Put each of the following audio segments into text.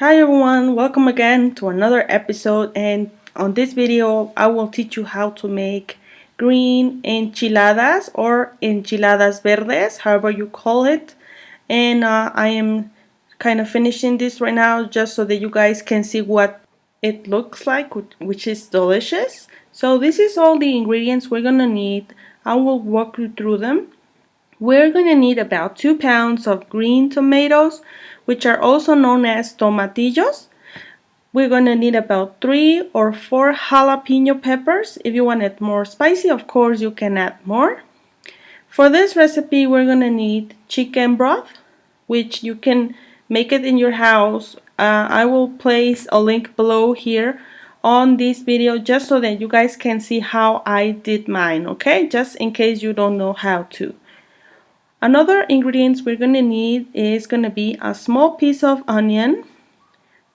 Hi everyone, welcome again to another episode, and on this video I will teach you how to make green enchiladas or enchiladas verdes, however you call it. And I am kind of finishing this right now just so that you guys can see what it looks like, which is delicious. So this is all the ingredients we're gonna need. I will walk you through them. We're going to need about 2 pounds of green tomatoes, which are also known as tomatillos. We're going to need about 3 or 4 jalapeno peppers. If you want it more spicy, of course, you can add more. For this recipe, we're going to need chicken broth, which you can make it in your house. I will place a link below here on this video just so that you guys can see how I did mine, okay? Just in case you don't know how to. Another ingredients we're going to need is going to be a small piece of onion,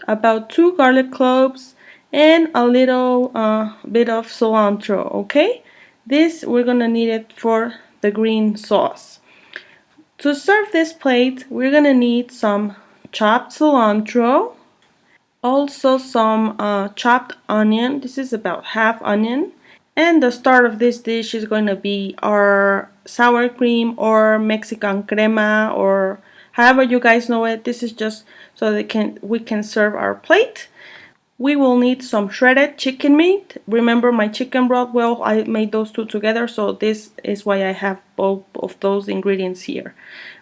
about 2 garlic cloves, and a little bit of cilantro, okay? This we're going to need it for the green sauce. To serve this plate, we're going to need some chopped cilantro, also some chopped onion. This is about half onion. And the start of this dish is going to be our sour cream or Mexican crema, or however you guys know it. This is just so that we can serve our plate. We will need some shredded chicken meat. Remember my chicken broth? Well, I made those two together, so this is why I have both of those ingredients here.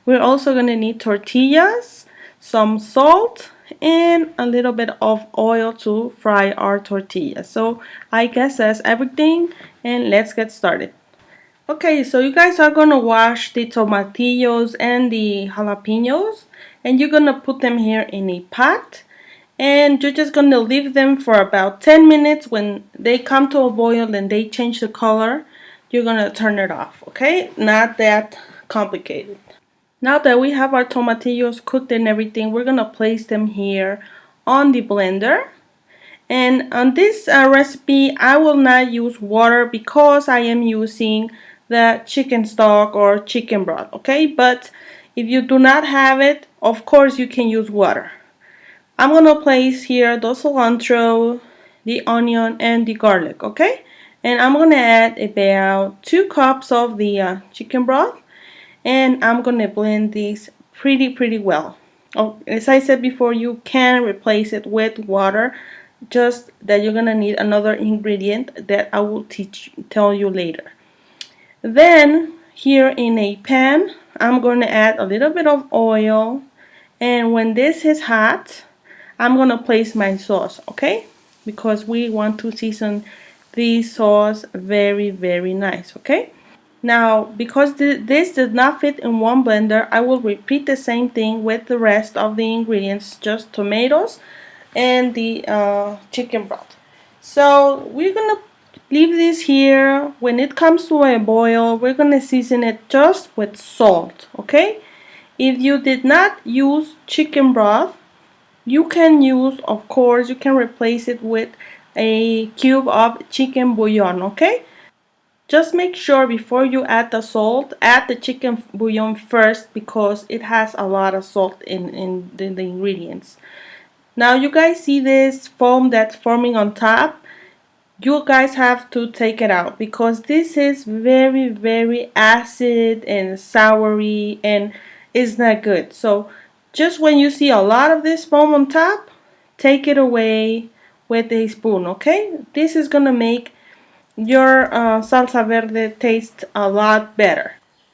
We're also going to need tortillas, some salt, and a little bit of oil to fry our tortillas. So I guess that's everything, and let's get started. Okay, so you guys are gonna wash the tomatillos and the jalapenos, and you're gonna put them here in a pot, and you're just gonna leave them for about 10 minutes. When they come to a boil and they change the color, you're gonna turn it off, okay? Not that complicated. Now that we have our tomatillos cooked and everything, we're gonna place them here on the blender. And on this recipe, I will not use water because I am using the chicken stock or chicken broth, okay? But if you do not have it, of course you can use water. I'm gonna place here the cilantro, the onion, and the garlic, okay? And I'm gonna add about 2 cups of the chicken broth, and I'm gonna blend this pretty well. Oh, as I said before, you can replace it with water, just that you're gonna need another ingredient that I will tell you later. Then here in a pan, I'm going to add a little bit of oil, and when this is hot, I'm going to place my sauce, okay? Because we want to season this sauce very nice, okay? Now, because this does not fit in one blender, I will repeat the same thing with the rest of the ingredients, just tomatoes and the chicken broth. So we're gonna leave this here. When it comes to a boil, we're gonna season it just with salt, okay? If you did not use chicken broth, you can use, of course, you can replace it with a cube of chicken bouillon, okay? Just make sure before you add the salt, add the chicken bouillon first because it has a lot of salt in the ingredients. Now you guys see this foam that's forming on top. You guys have to take it out because this is very acid and soury and is not good. So just when you see a lot of this foam on top, take it away with a spoon, okay? This is gonna make your salsa verde taste a lot better.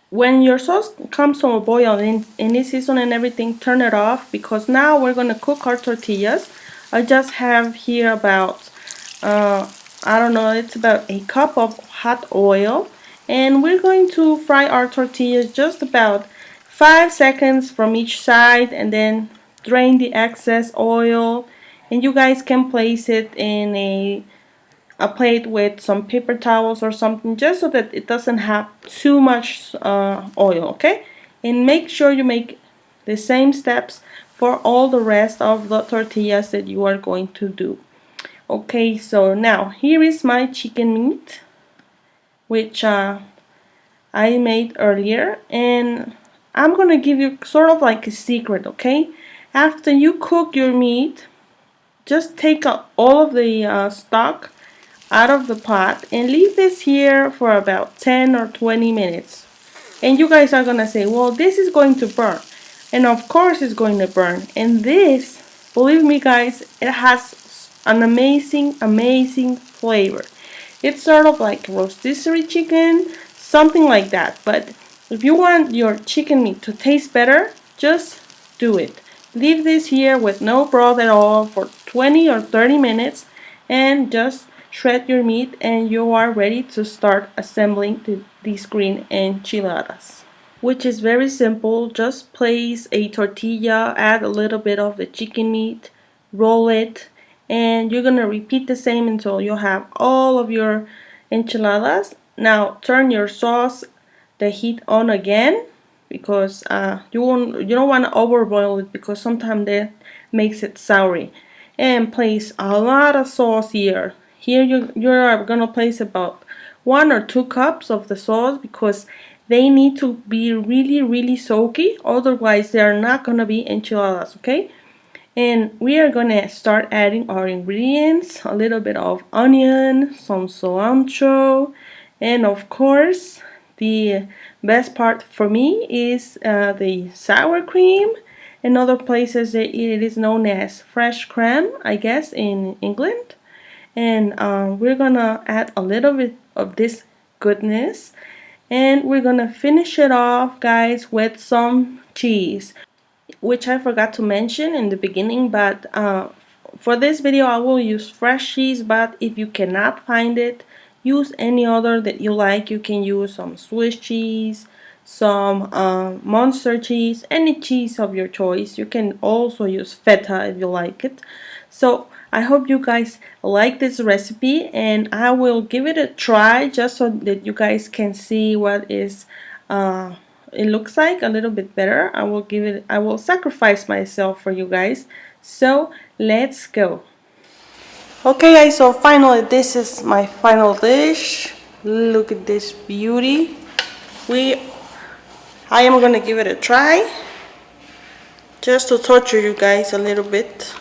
When your sauce comes to a boil and it's seasoned and everything, turn it off because now we're going to cook our tortillas. I just have here about, I don't know, it's about a cup of hot oil. And we're going to fry our tortillas just about 5 seconds from each side and then drain the excess oil. And you guys can place it in a plate with some paper towels or something just so that it doesn't have too much oil, okay? And make sure you make the same steps for all the rest of the tortillas that you are going to do. Okay, so now here is my chicken meat, which I made earlier, and I'm gonna give you sort of like a secret, okay? After you cook your meat, just take all of the stock out of the pot and leave this here for about 10 or 20 minutes. And you guys are gonna say, well, this is going to burn. And of course it's going to burn. And this, believe me guys, it has an amazing flavor. It's sort of like rotisserie chicken, something like that. But if you want your chicken meat to taste better, just do it. Leave this here with no broth at all for 20 or 30 minutes and just shred your meat and you are ready to start assembling these green enchiladas, which is very simple. Just place a tortilla, add a little bit of the chicken meat, roll it, and you're gonna repeat the same until you have all of your enchiladas. Now turn your sauce, the heat on again, because you don't want to overboil it because sometimes that makes it soury. And place a lot of sauce here. Here you are gonna place about 1 or 2 cups of the sauce because they need to be really soaky, otherwise they are not gonna be enchiladas, okay? And we are gonna start adding our ingredients: a little bit of onion, some cilantro, and of course the best part for me is the sour cream. In other places it is known as fresh cream, I guess, in England. And we're gonna add a little bit of this goodness, and we're gonna finish it off, guys, with some cheese, which I forgot to mention in the beginning. But for this video I will use fresh cheese, but if you cannot find it, use any other that you like. You can use some Swiss cheese, some Muenster cheese, any cheese of your choice. You can also use feta if you like it. So I hope you guys like this recipe, and I will give it a try just so that you guys can see what is it looks like a little bit better. I will sacrifice myself for you guys. So let's go. Okay guys, so finally this is my final dish. Look at this beauty. I am gonna give it a try just to torture you guys a little bit.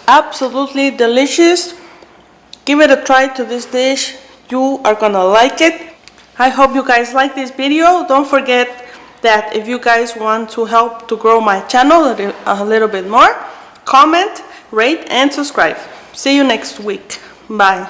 Absolutely delicious. Give it a try to this dish. You are gonna like it. I hope you guys like this video. Don't forget that if you guys want to help to grow my channel a little bit more, comment, rate, and subscribe. See you next week. Bye.